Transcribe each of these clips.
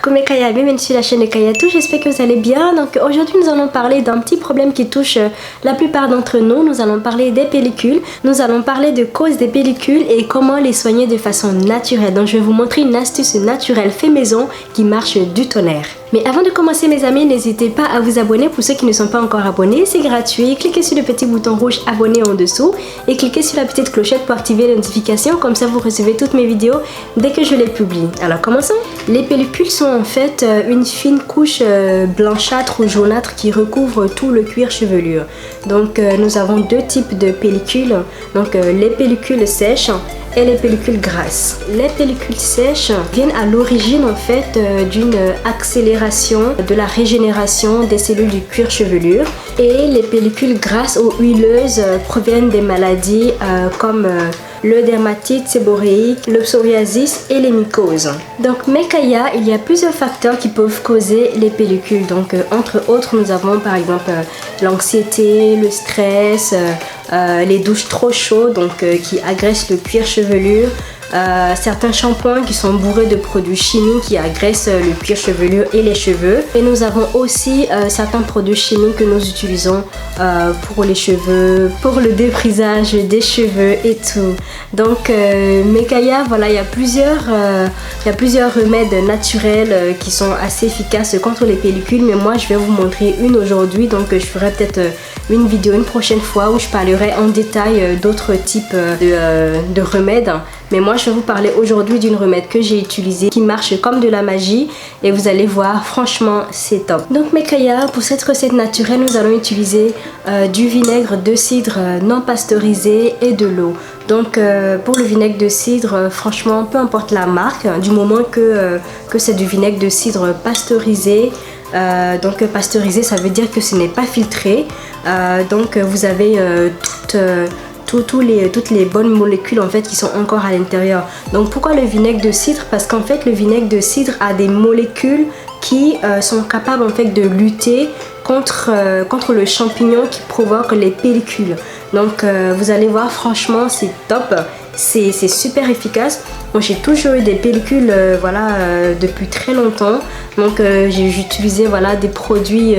Coucou mes Kaya, bienvenue sur la chaîne de Kayatou, j'espère que vous allez bien. Donc aujourd'hui nous allons parler d'un petit problème qui touche la plupart d'entre nous. Nous allons parler des pellicules, nous allons parler de causes des pellicules et comment les soigner de façon naturelle. Donc je vais vous montrer une astuce naturelle fait maison qui marche du tonnerre. Mais avant de commencer mes amis, n'hésitez pas à vous abonner pour ceux qui ne sont pas encore abonnés, c'est gratuit. Cliquez sur le petit bouton rouge abonné en dessous et cliquez sur la petite clochette pour activer les notifications, comme ça vous recevez toutes mes vidéos dès que je les publie. Alors commençons. Les pellicules sont en fait une fine couche blanchâtre ou jaunâtre qui recouvre tout le cuir chevelu. Donc nous avons deux types de pellicules, donc les pellicules sèches et les pellicules grasses. Les pellicules sèches viennent à l'origine en fait d'une accélération de la régénération des cellules du cuir chevelu, et les pellicules grasses ou huileuses proviennent des maladies comme le dermatite séborréique, le psoriasis et les mycoses. Donc mes Kaya, il y a plusieurs facteurs qui peuvent causer les pellicules. Donc entre autres, nous avons par exemple l'anxiété, le stress, les douches trop chaudes qui agressent le cuir chevelu, certains shampoings qui sont bourrés de produits chimiques qui agressent le cuir chevelu et les cheveux. Et nous avons aussi certains produits chimiques que nous utilisons pour les cheveux, pour le débrisage des cheveux et tout. Donc mes Kaya, voilà, il y a plusieurs remèdes naturels qui sont assez efficaces contre les pellicules, mais moi je vais vous montrer une aujourd'hui. Donc je ferai peut-être une vidéo une prochaine fois où je parlerai en détail d'autres types de remèdes. Mais moi je vais vous parler aujourd'hui d'une remède que j'ai utilisée qui marche comme de la magie et vous allez voir, franchement c'est top. Donc mes Kaya, pour cette recette naturelle nous allons utiliser du vinaigre de cidre non pasteurisé et de l'eau. Donc pour le vinaigre de cidre, franchement peu importe la marque, du moment que c'est du vinaigre de cidre pasteurisé. Donc pasteurisé, ça veut dire que ce n'est pas filtré. Donc vous avez toutes les bonnes molécules en fait qui sont encore à l'intérieur. Donc pourquoi le vinaigre de cidre? Parce qu'en fait le vinaigre de cidre a des molécules qui sont capables en fait de lutter contre le champignon qui provoque les pellicules. Donc vous allez voir, franchement c'est top, c'est super efficace. Moi j'ai toujours eu des pellicules depuis très longtemps. Donc j'ai utilisé des produits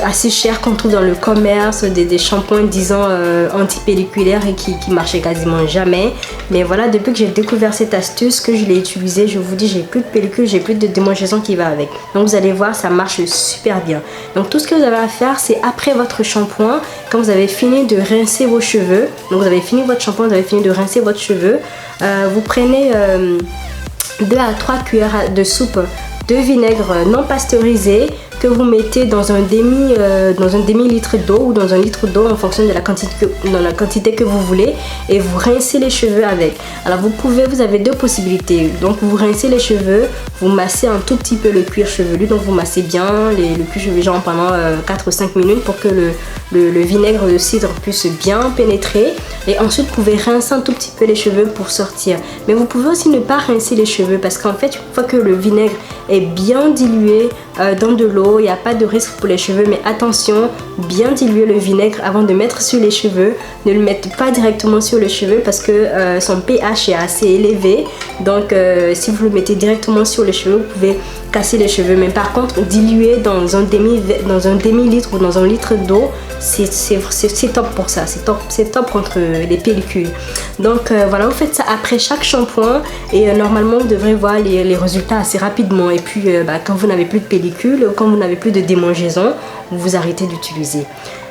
assez cher qu'on trouve dans le commerce, des shampoings disons anti-pelliculaires et qui marchaient quasiment jamais. Mais voilà, depuis que j'ai découvert cette astuce, que je l'ai utilisée, je vous dis, j'ai plus de pellicule, j'ai plus de démangeaison qui va avec. Donc vous allez voir, ça marche super bien. Donc tout ce que vous avez à faire, c'est après votre shampoing, quand vous avez fini de rincer vos cheveux, donc vous avez fini votre shampoing, vous avez fini de rincer votre cheveu, vous prenez 2 à 3 cuillères de soupe de vinaigre non pasteurisé que vous mettez dans un demi-litre d'eau ou dans un litre d'eau en fonction de la quantité que vous voulez, et vous rincez les cheveux avec. Alors vous avez deux possibilités. Donc vous rincez les cheveux, vous massez un tout petit peu le cuir chevelu, donc vous massez bien le cuir chevelu genre pendant 4 ou 5 minutes pour que le vinaigre de cidre puisse bien pénétrer, et ensuite vous pouvez rincer un tout petit peu les cheveux pour sortir. Mais vous pouvez aussi ne pas rincer les cheveux, parce qu'en fait une fois que le vinaigre est bien dilué dans de l'eau, il n'y a pas de risque pour les cheveux. Mais attention, bien diluer le vinaigre avant de mettre sur les cheveux. Ne le mettez pas directement sur les cheveux parce que son pH est assez élevé. Donc si vous le mettez directement sur les cheveux, vous pouvez casser les cheveux. Mais par contre, diluer dans un demi-litre ou dans un litre d'eau, c'est top pour ça. C'est top contre les pellicules. Donc voilà, vous faites ça après chaque shampoing et normalement vous devrez voir les résultats assez rapidement. Et puis quand vous n'avez plus de pellicule, quand vous n'avez plus de démangeaison, vous arrêtez d'utiliser.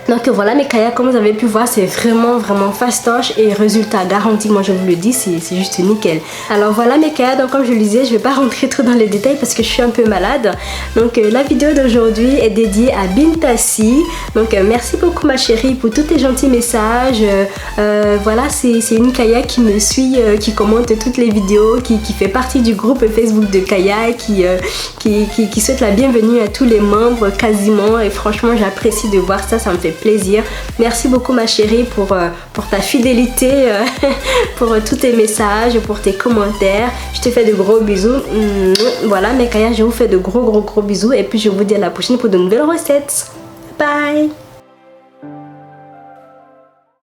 Donc voilà mes Kaya, comme vous avez pu voir, c'est vraiment fastoche et résultat garanti. Moi je vous le dis, c'est juste nickel. Alors voilà mes Kaya, donc comme je le disais, je vais pas rentrer trop dans les détails parce que je suis un peu malade. Donc la vidéo d'aujourd'hui est dédiée à Bintassi. Donc merci beaucoup ma chérie pour tous tes gentils messages. Voilà, c'est une Kaya qui me suit, qui commente toutes les vidéos, qui fait partie du groupe Facebook de Kaya, qui souhaite la bienvenue à tous les membres quasiment, et franchement j'apprécie de voir ça, ça me fait plaisir. Merci beaucoup ma chérie pour ta fidélité, pour tous tes messages, pour tes commentaires. Je te fais de gros bisous. Voilà mes Kaya, je vous fais de gros bisous, et puis je vous dis à la prochaine pour de nouvelles recettes. Bye.